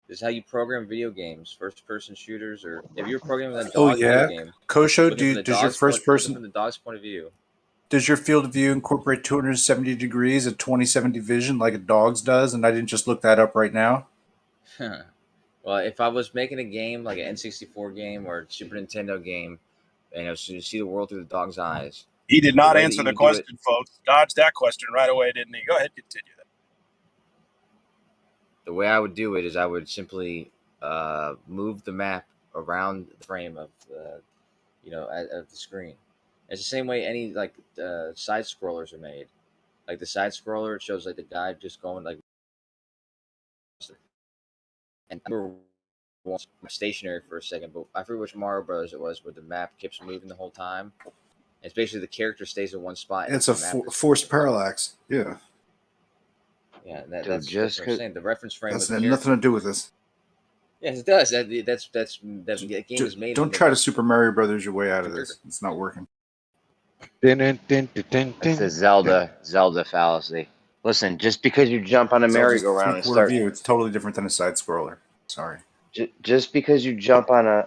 This is how you program video games, first-person shooters, or if you're programming a Oh dog video yeah, game, Kosho, looking from the does your dog's first point, looking person from the dog's point of view. does your field of view incorporate 270 degrees at 2070 vision like a dog's does? And I didn't just look that up right now. Well, if I was making a game like an N64 game or a Super Nintendo game, and so you see the world through the dog's eyes, He did the not way that answer you the would do it, question, folks. Dodged that question right away, didn't he? Go ahead, continue that. the way I would do it is I would simply move the map around the frame of of the screen. It's the same way any like side scrollers are made. Like the side scroller, it shows like the guy just going like, and I remember once stationary for a second, but I forget which Mario Brothers it was, where the map keeps moving the whole time. It's basically the character stays in one spot. It's a the map forced parallax. Yeah, Yeah, Dude, that's what I'm saying. The reference frame that's of the nothing character. to do with this. Yes, it does. That game is made. Don't try to Super Mario Brothers your way out of Computer. this. It's not working. It's a Zelda fallacy. Listen, just because you jump on a Zelda's merry-go-round and three-quarter start, view. It's totally different than a side scroller. Sorry. just because you jump on a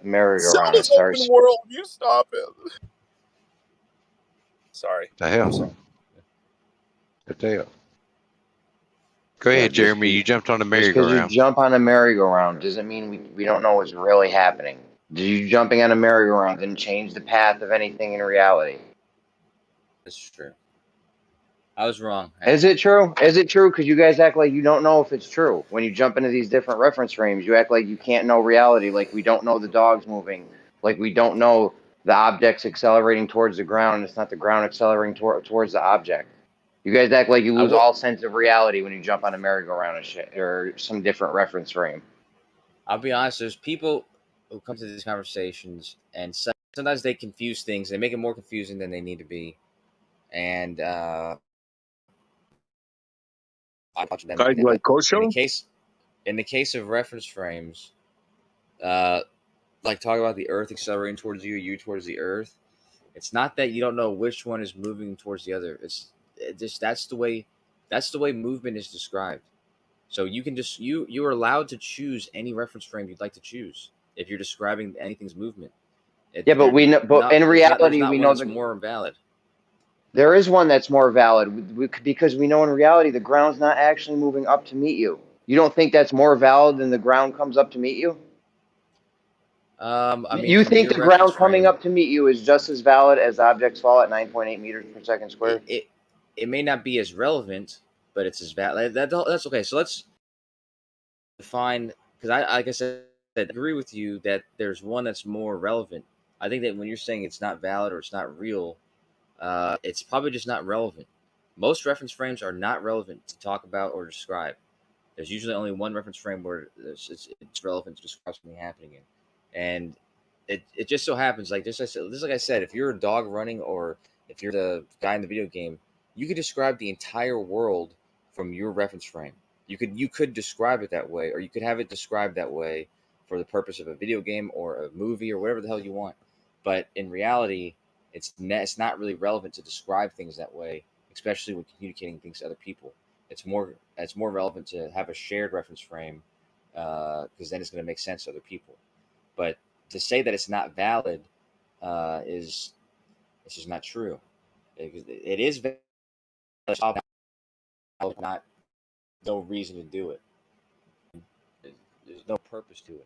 merry-go-round and Zelda's start, open world. You stop it. Sorry. The hell? Good deal. Go ahead, just Jeremy. You jumped on the just because you merry-go-round. jump on a merry-go-round doesn't mean we don't know what's really happening. You jumping on a merry-go-round didn't change the path of anything in reality. That's true. I was wrong. Is it true? Is it true? Because you guys act like you don't know if it's true. When you jump into these different reference frames, you act like you can't know reality, like we don't know the dog's moving, like we don't know the object's accelerating towards the ground, and it's not the ground accelerating towards the object. You guys act like you lose all sense of reality when you jump on a merry-go-round and shit, or some different reference frame. I'll be honest. There's people who come to these conversations, and sometimes they confuse things. They make it more confusing than they need to be, and Guys like Kosho? in the case of reference frames, like talk about the Earth accelerating towards you towards the Earth. It's not that you don't know which one is moving towards the other. It's just that's the way movement is described. So you can just you are allowed to choose any reference frame you'd like to choose if you're describing anything's movement. Yeah, but we know, but in reality, we know that's more valid. There is one that's more valid because we know in reality the ground's not actually moving up to meet you. You don't think that's more valid than the ground comes up to meet you? I mean, you think the ground coming up to meet you is just as valid as objects fall at 9.8 meters per second squared? It may not be as relevant, but it's as valid. That's okay. So let's define, because like I said, I agree with you that there's one that's more relevant. I think that when you're saying it's not valid or it's not real, it's probably just not relevant. Most reference frames are not relevant to talk about or describe. There's usually only one reference frame where it's relevant to describe something happening in. And it just so happens, like just like I said, if you're a dog running or if you're the guy in the video game, you could describe the entire world from your reference frame. You could describe it that way, or you could have it described that way for the purpose of a video game or a movie or whatever the hell you want. But in reality, it's not really relevant to describe things that way, especially when communicating things to other people. It's more relevant to have a shared reference frame, because then it's going to make sense to other people. But to say that it's not valid is it's just not true. It is valid, not no reason to do it. There's no purpose to it.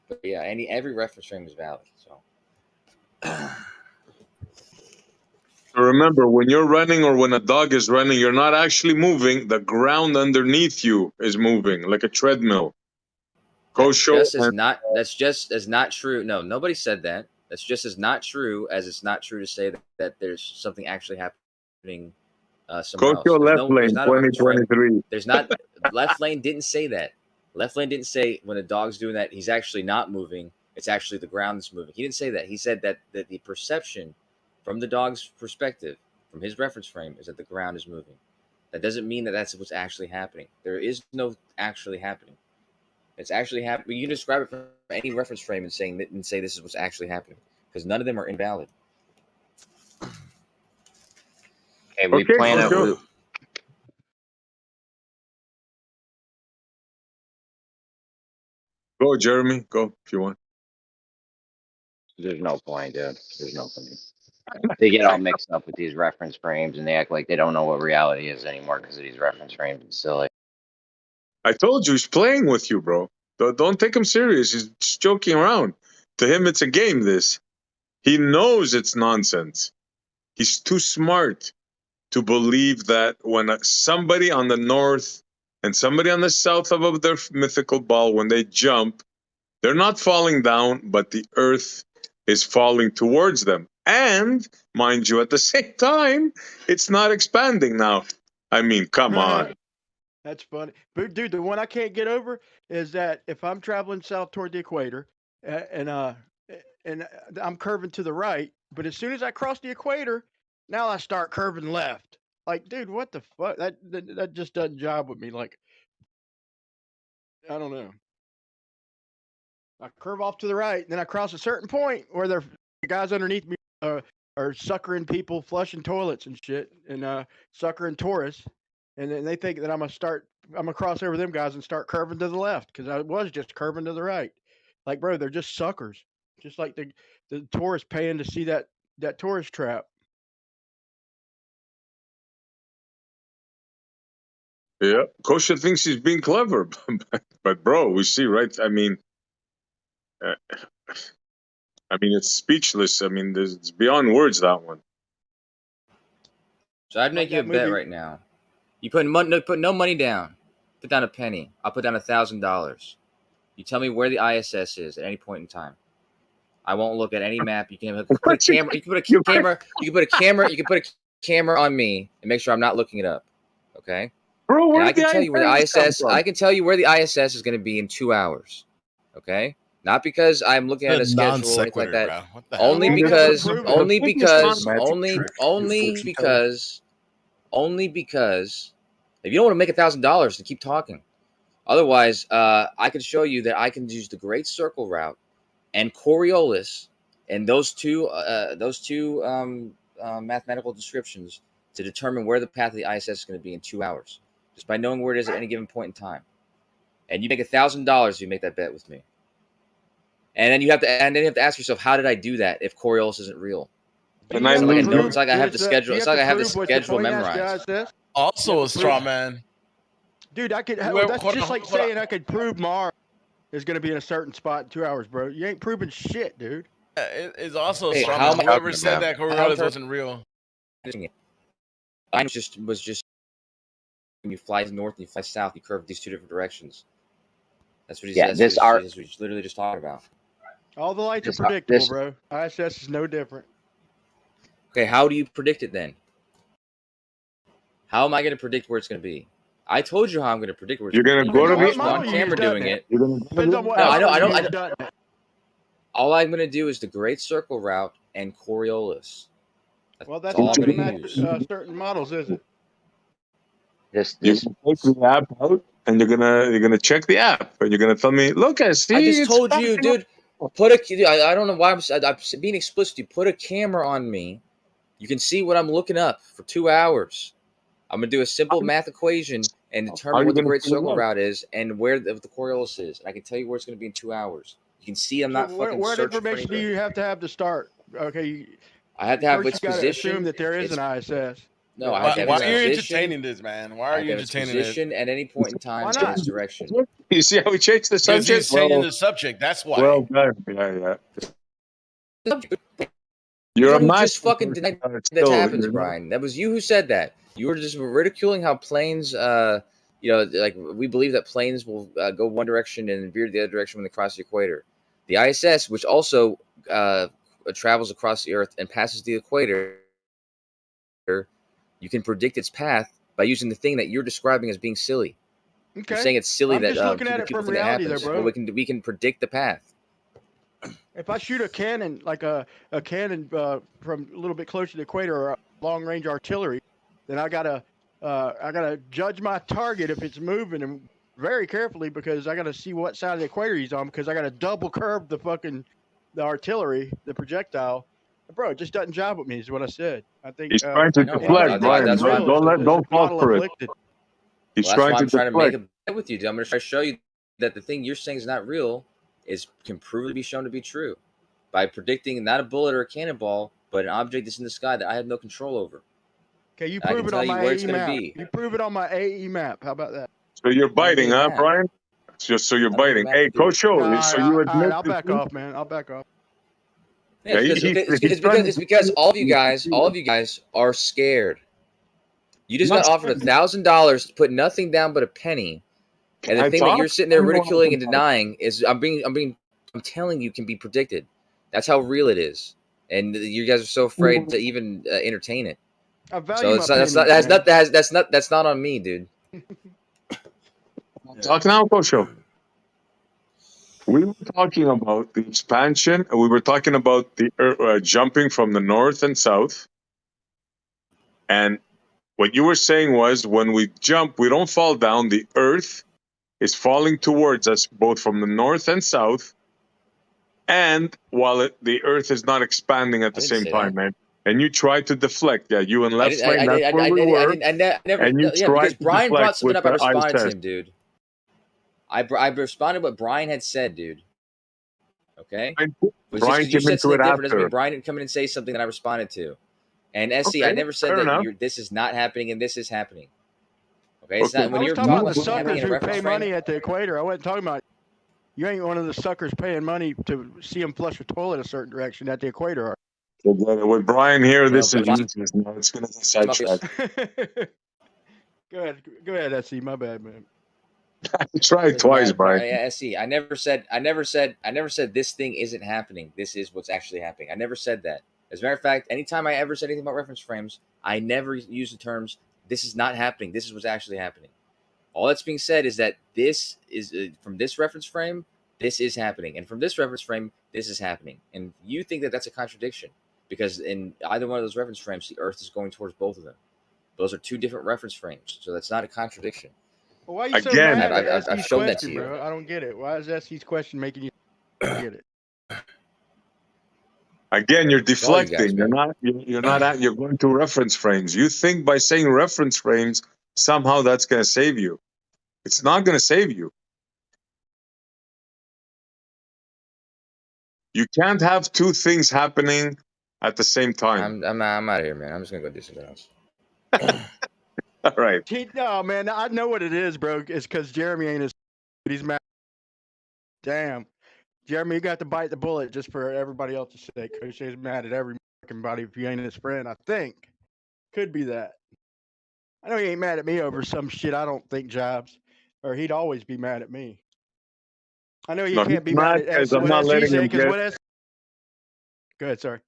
But yeah, every reference frame is valid. So remember, when you're running or when a dog is running, you're not actually moving. The ground underneath you is moving like a treadmill. That's just as not true. No, nobody said that. That's just as not true as it's not true to say that there's something actually happening somewhere else. Left lane 2023. There's not. Left lane didn't say that. Left lane didn't say when a dog's doing that he's actually not moving. It's actually the ground that's moving. He didn't say that. He said that the perception from the dog's perspective, from his reference frame, is that the ground is moving. That doesn't mean that that's what's actually happening. There is no actually happening. It's actually happening. You can describe it from any reference frame and say this is what's actually happening, because none of them are invalid. Okay, we plan it. Go, Jeremy. Go if you want. There's no point, dude. There's no point. They get all mixed up with these reference frames, and they act like they don't know what reality is anymore because of these reference frames. It's silly. I told you he's playing with you, bro. Don't take him serious. He's just joking around. To him, it's a game. This. He knows it's nonsense. He's too smart to believe that when somebody on the north and somebody on the south above their mythical ball, when they jump, they're not falling down, but the earth is falling towards them. And, mind you, at the same time, it's not expanding now. I mean, come on. That's funny. But dude, the one I can't get over is that if I'm traveling south toward the equator and I'm curving to the right, but as soon as I cross the equator, now I start curving left. Like, dude, what the fuck? That just doesn't jive with me. Like, I don't know. I curve off to the right, and then I cross a certain point where the guys underneath me are suckering people, flushing toilets and shit, and suckering tourists. And then they think that I'm gonna cross over them guys and start curving to the left because I was just curving to the right. Like, bro, they're just suckers. Just like the tourists paying to see that tourist trap. Yeah, Kosha thinks he's being clever, but bro, we see, right? I mean, it's speechless. I mean, it's beyond words, that one. So I'd make you a bet right now. You put no money down. Put down a penny. I'll put down $1,000. You tell me where the ISS is at any point in time. I won't look at any map. You can put a camera. You can put a camera. You can put a camera. You can put a camera on me and make sure I'm not looking it up. Okay. Bro, I can tell you where the ISS. I can tell you where the ISS is going to be in 2 hours. Okay. Not because I'm looking at a schedule or anything like that. Only because if you don't want to make $1,000, then keep talking. Otherwise, I can show you that I can use the Great Circle route and Coriolis and those two mathematical descriptions to determine where the path of the ISS is going to be in 2 hours, just by knowing where it is at any given point in time. And you make $1,000 if you make that bet with me. And then you have to ask yourself, how did I do that if Coriolis isn't real? And it's like I have the schedule. It's like I have the schedule memorized. Also a straw man. Dude, that's just like saying I could prove Mars is going to be in a certain spot in 2 hours, bro. You ain't proving shit, dude. It's also a Hey, straw how man. am I- Whoever said that Coriolis wasn't real. I was just when you fly north and you fly south, you curve these two different directions. That's what he says. That's what he's literally just talking about. All the lights are predictable, bro. ISS is no different. Okay, how do you predict it then? How am I going to predict where it's going to be? I told you how I'm going to predict where it's You're going to be. gonna go to Watch the- me on camera doing it. Depends on what No, I don't- you've done. All I'm going to do is the Great Circle route and Coriolis. Well, that's all not I'm going going to to match use. certain models, is it? You can take the app out, and you're gonna check the app, and you're gonna tell me, look, I see. I just it's told you, fucking- dude. I don't know why I'm being explicit. You put a camera on me. You can see what I'm looking up for 2 hours. I'm gonna do a simple math equation and determine what the Great Circle route is and where the Coriolis is. And I can tell you where it's gonna be in 2 hours. You can see I'm not fucking What searching for information do anything. you have to start? Okay, I have to have first its you gotta position. assume that there is an ISS. No, I Why, have to have why its are you position. entertaining this, man? Why I are have you to have its entertaining this? position at any point in time Why in not? its direction. You see how we changed the Because subject? he's changing the subject. That's why. Well done. Yeah. You're You're a who master. just fucking denied that Still, happens, you're not- Brian. That was you who said that. You were just ridiculing how planes, like we believe that planes will go one direction and veer the other direction when they cross the equator. The ISS, which also travels across the Earth and passes the equator, you can predict its path by using the thing that you're describing as being silly. Okay. You're saying it's silly I'm that just looking at it people from think that reality there, happens. bro. Well, we can predict the path. If I shoot a cannon, like a cannon from a little bit closer to the equator, or long range artillery, then I gotta judge my target if it's moving and very carefully because I gotta see what side of the equator he's on because I gotta double curve the artillery, the projectile. Bro, it just doesn't jive with me. Is what I said. I think He's trying to I know, deflect, Brian. that's why- Don't fall for it. He's Well, that's trying why to I'm trying to deflect. make a bet with you. Dude. I'm going to try to show you that the thing you're saying is not real, can prove to be shown to be true by predicting not a bullet or a cannonball, but an object that's in the sky that I have no control over. Okay, you I can prove it tell on you my where it's AE gonna map. be. You prove it on my AE map. How about that? So you're biting, huh, map. Brian? So you're I don't have a biting. map Hey, to do Coach it. Show. All So right, you all admit right, I'll this back week? off, man. I'll back off. Yeah, Yeah, it's because all of you guys are scared. You just got offered $1,000 to put nothing down but a penny, and the I thing that thought- you're sitting there I know ridiculing I and denying is I'm telling you can be predicted. That's how real it is, and you guys are so afraid to even entertain it. I value So my it's pennies, not that's not on me, dude. Talk now, Coach Show. We were talking about the expansion, and we were talking about the jumping from the north and south. And what you were saying was when we jump, we don't fall down. The earth is falling towards us, both from the north and south. And while the earth is not expanding at the I didn't same say time, that. man. And you tried to deflect. Yeah, you and I Left Lane, that's where we were. never. And you Yeah, tried because to Brian deflect brought something with up. I the eye responded to test. him, dude. I responded what Brian had said, dude. Okay. Brian You came said into something it different doesn't mean after. Brian didn't come in and say something that I responded to. And SC, I Okay, never said fair that enough. this is not happening and this is happening. Okay, it's Okay. not when I was you're talking about the what's happening suckers in a who reference pay frame. money at the equator. I wasn't talking about you. Ain't one of the suckers paying money to see them flush a toilet a certain direction at the equator. With Brian here, this No, is but- useless. No, it's going to get sidetracked. Go ahead, SC. My bad, man. I tried twice, Brian. Yeah, SC. I never said this thing isn't happening. This is what's actually happening. I never said that. As a matter of fact, anytime I ever said anything about reference frames, I never use the terms "this is not happening." This is what's actually happening. All that's being said is that this is from this reference frame, this is happening, and from this reference frame, this is happening. And you think that that's a contradiction because in either one of those reference frames, the Earth is going towards both of them. Those are two different reference frames, so that's not a contradiction. Well, why are you so Again, mad at I've SC's shown that to question, you. bro? I don't get it. Why is SC's question making you get it? Again, you're all you guys, deflecting. man. You're not. You're going to reference frames. You think by saying reference frames somehow that's going to save you. It's not going to save you. You can't have two things happening at the same time. I'm out of here, man. I'm just gonna go do something else. All right. No, man. I know what it is, bro. It's because Jeremy ain't as he's mad. Damn. Jeremy, you got to bite the bullet just for everybody else's sake. Coach is mad at every fucking body if you ain't his friend, I think. Could be that. I know he ain't mad at me over some shit I don't think jibes. Or he'd always be mad at me. I know you No, can't be he's mad mad at 'cause I'm what not SC letting said, him 'cause get- what SC Go ahead, sorry.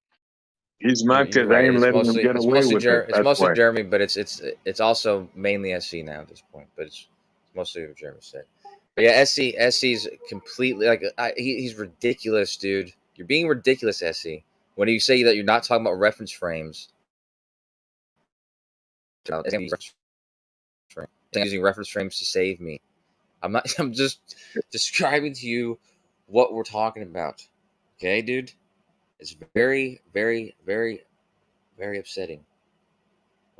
He's mad because I ain't letting him get away with it. It's That's mostly why. Jeremy, but it's also mainly SC now at this point. But it's mostly what Jeremy said. But yeah, SC's completely like he's ridiculous, dude. You're being ridiculous, SC. When you say that you're not talking about reference frames, using reference frames to save me. I'm not. I'm just describing to you what we're talking about. Okay, dude. It's very, very, very, very upsetting.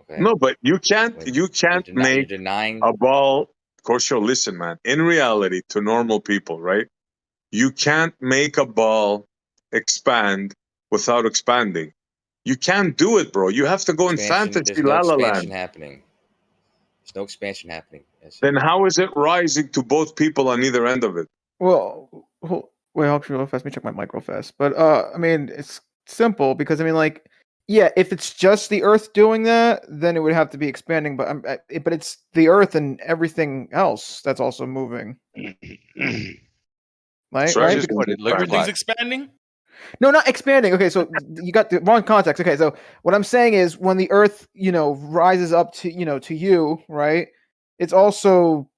Okay. No, but you can't. When You can't you're make denying. a ball. Kosho, listen, man. In reality, to normal people, right? You can't make a ball expand without expanding. You can't do it, bro. You have to go in fantasy There's no la la expansion land. happening. There's no expansion happening. Then how is it rising to both people on either end of it? Well, wait, hold real fast. Let me check my mic real fast. But I mean, it's simple because I mean, like, yeah, if it's just the Earth doing that, then it would have to be expanding. But but it's the Earth and everything else that's also moving. Right? So Right? Just what it looks Everything's like. expanding. No, not expanding. Okay, so you got the wrong context. Okay, so what I'm saying is when the Earth, rises up to, to you, right? It's also,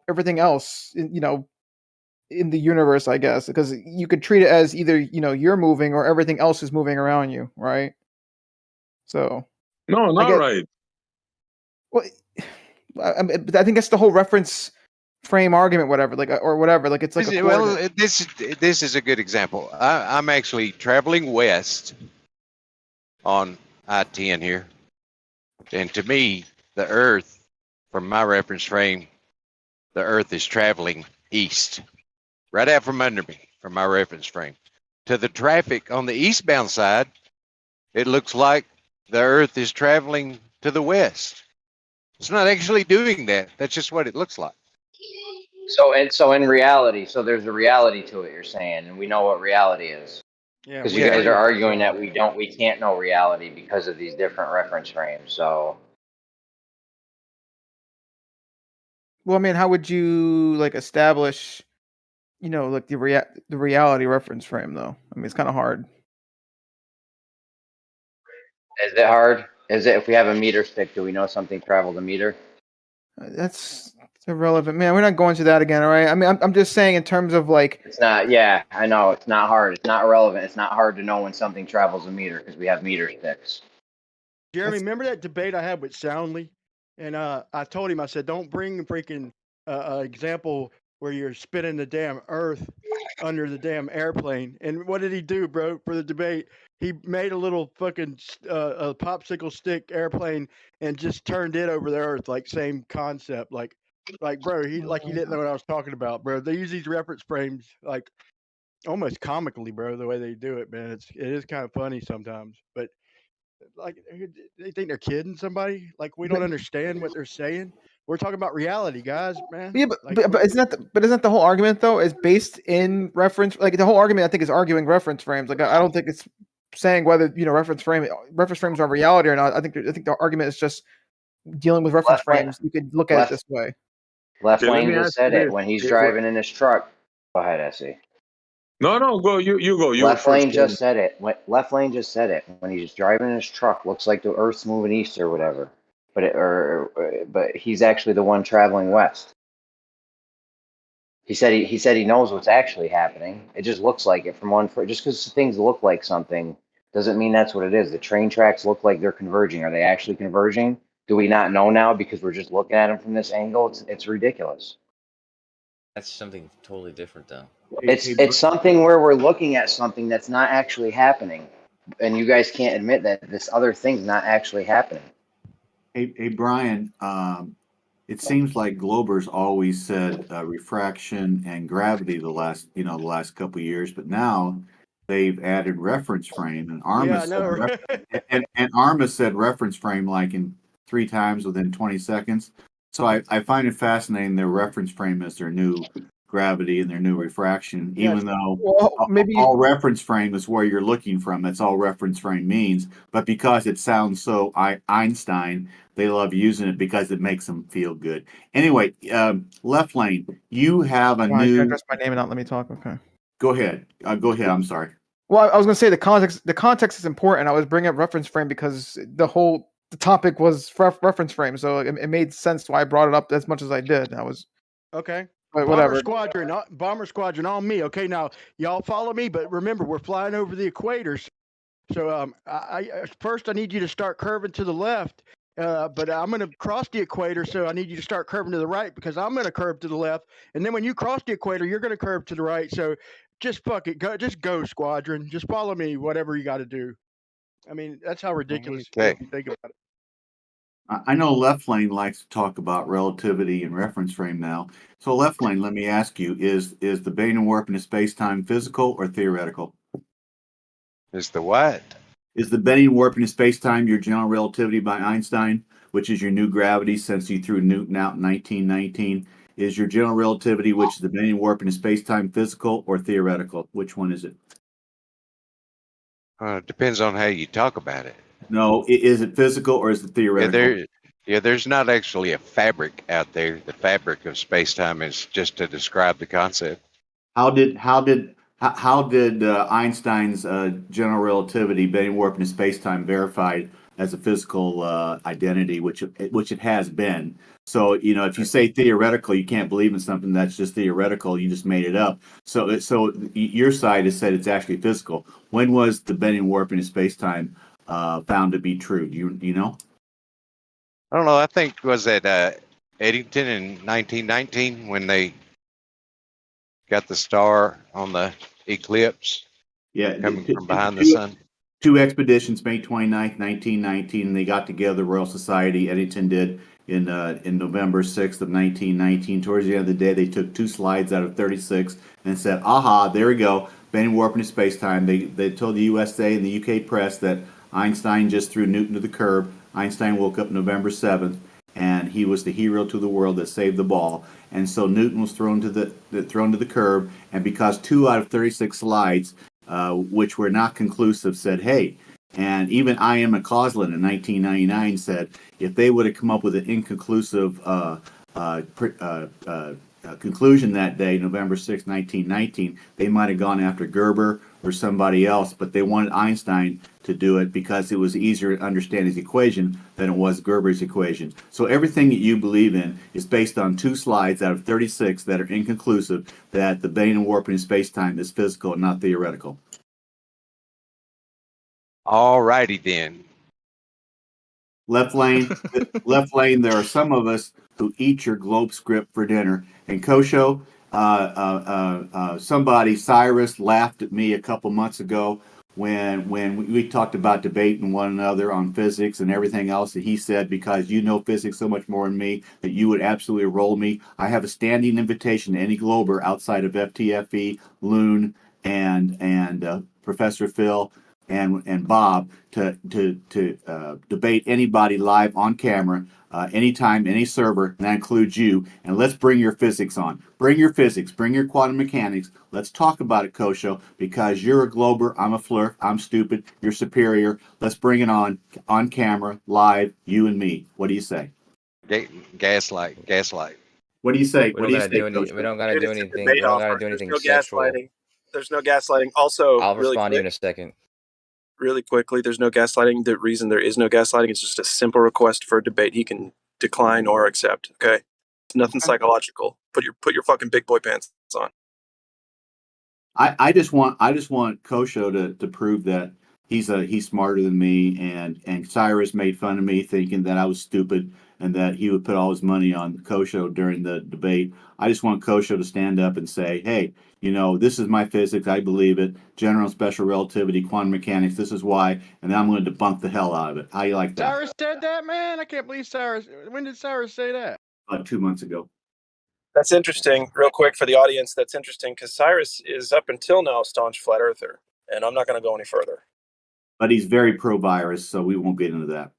everything else, in the universe, I guess, because you could treat it as either, you're moving or everything else is moving around you, right? So, No, not right. well, but I think that's the whole reference frame argument, whatever, like, or whatever. Like, it's like a Well, coordinate. this is a good example. I'm actually traveling west on I-10 here, and to me, the Earth, from my reference frame, the Earth is traveling east, right out from under me. from my reference frame. To the traffic on the eastbound side, it looks like the Earth is traveling to the west. It's not actually doing that. That's just what it looks like. So in reality, so there's a reality to it. You're saying, and we know what reality is. Yeah, Because we you guys agree are with arguing you. that we can't know reality because of these different reference frames. So Well, I mean, how would you like establish, like the reality reference frame though? I mean, it's kind of hard. is it hard? Is it if we have a meter stick? Do we know something traveled a meter? That's irrelevant, man. We're not going to that again, all right? I mean, I'm just saying in terms of like, It's not. Yeah, I know it's not hard. It's not relevant. It's not hard to know when something travels a meter because we have meter sticks. Jeremy, That's- remember that debate I had with Soundly? And I told him, I said, don't bring freaking example where you're spinning the damn Earth under the damn airplane. And what did he do, bro, for the debate? He made a little fucking a popsicle stick airplane and just turned it over the Earth, like same concept. Like bro, he didn't know what I was talking about, bro. They use these reference frames like almost comically, bro. The way they do it, man, it is kind of funny sometimes, but. Like they think they're kidding somebody. Like we don't understand what they're saying. We're talking about reality, guys, man. yeah, Like, but isn't the whole argument though is based in reference? Like the whole argument, I think, is arguing reference frames. Like I don't think it's saying whether reference frames are reality or not. I think the argument is just dealing with reference Left lane- frames. You could look at it left- this way. Left Okay, let lane me just ask said you it this. when he's Okay, driving in his truck. Go ahead, Essie. No, go. You go. You Left were lane first. just said it. Left lane just said it when he's driving in his truck. Looks like the Earth's moving east or whatever, but he's actually the one traveling west. He said he knows what's actually happening. It just looks like it from one. Just because things look like something doesn't mean that's what it is. The train tracks look like they're converging. Are they actually converging? Do we not know now because we're just looking at them from this angle? It's ridiculous. That's something totally different, though. It's something where we're looking at something that's not actually happening, and you guys can't admit that this other thing's not actually happening. Hey, Brian, it seems like Glober's always said refraction and gravity the last couple of years, but now they've added reference frame, and Arma yeah, I know. said and Arma said reference frame like in 3 times within 20 seconds. So I find it fascinating their reference frame is their new gravity and their new refraction, Yeah, even though Well, maybe all reference frame is where you're looking from. That's all reference frame means. But because it sounds so Einstein, they love using it because it makes them feel good. Anyway, left lane, you have a Fine, you new. address my name and not let me talk. Okay. Go ahead. Go ahead. I'm sorry. Well, I was going to say the context. The context is important. I was bringing up reference frame because the topic was reference frame, so it made sense why I brought it up as much as I did. I was Okay. but whatever. Bomber Squadron on me. Okay, now y'all follow me, but remember we're flying over the equators. So first I need you to start curving to the left. But I'm going to cross the equator, so I need you to start curving to the right because I'm going to curve to the left. And then when you cross the equator, you're going to curve to the right. So just fuck it. Go, Squadron. Just follow me, whatever you got to do. I mean, that's how ridiculous it is if you think about it. I know left lane likes to talk about relativity and reference frame now. So left lane, let me ask you, is the bending and warping of space-time physical or theoretical? Is the what? Is the bending and warping of space-time your general relativity by Einstein, which is your new gravity since you threw Newton out in 1919? Is your general relativity, which is the bending and warping of space-time, physical or theoretical? Which one is it? It depends on how you talk about it. No, is it physical or is it theoretical? There's not actually a fabric out there. The fabric of space-time is just to describe the concept. How did Einstein's general relativity, bending and warping of space-time, verified as a physical identity, which it has been? So if you say theoretical, you can't believe in something that's just theoretical. You just made it up. So your side has said it's actually physical. When was the bending and warping of space-time found to be true? Do you know? I don't know. I think was at Eddington in 1919 when they got the star on the eclipse coming from behind the sun. 2 expeditions, May 29th, 1919. They got together, Royal Society, Eddington did, in November 6th of 1919. Towards the end of the day, they took 2 slides out of 36 and said, aha, there we go, bending, warping, and space-time. They told the USA and the UK press that Einstein just threw Newton to the curb. Einstein woke up November 7th, and he was the hero to the world that saved the ball. And so Newton was thrown to the curb, and because 2 out of 36 slides, which were not conclusive, said, hey, and even I.M. McCausland in 1999 said, if they would have come up with an inconclusive conclusion that day, November 6, 1919, they might have gone after Gerber or somebody else, but they wanted Einstein to do it because it was easier to understand his equation than it was Gerber's equation. So everything that you believe in is based on 2 slides out of 36 that are inconclusive, that the bending and warping in space-time is physical and not theoretical. All righty then. Left lane, there are some of us who eat your globe script for dinner. And Kosho, somebody, Cyrus, laughed at me a couple months ago when we talked about debating one another on physics and everything else. And he said, because you know physics so much more than me, that you would absolutely roll me. I have a standing invitation to any glober outside of FTFE, Loon, and Professor Phil and Bob to debate anybody live on camera, anytime, any server, and that includes you. And let's bring your physics on. Bring your physics, bring your quantum mechanics. Let's talk about it, Kosho, because you're a glober, I'm a flirt, I'm stupid, you're superior. Let's bring it on camera, live, you and me. What do you say? Gaslight. What do you say? We don't gotta do anything. We don't gotta do anything. We don't gotta do anything sexual. Gaslighting. There's no gaslighting. Also, I'll really respond to you in quick, a second. really quickly, there's no gaslighting. The reason there is no gaslighting is just a simple request for a debate he can decline or accept. Okay, it's nothing psychological. Put your fucking big boy pants on. I just want Kosho to prove that he's smarter than me, and Cyrus made fun of me thinking that I was stupid and that he would put all his money on Kosho during the debate. I just want Kosho to stand up and say, hey, you know, this is my physics, I believe it, general and special relativity, quantum mechanics, this is why, and then I'm going to debunk the hell out of it. How you like that? Cyrus said that, man? I can't believe Cyrus. When did Cyrus say that? About 2 months ago. That's interesting. Real quick for the audience, that's interesting because Cyrus is up until now a staunch flat earther, and I'm not going to go any further. But he's very pro-virus, so we won't get into that.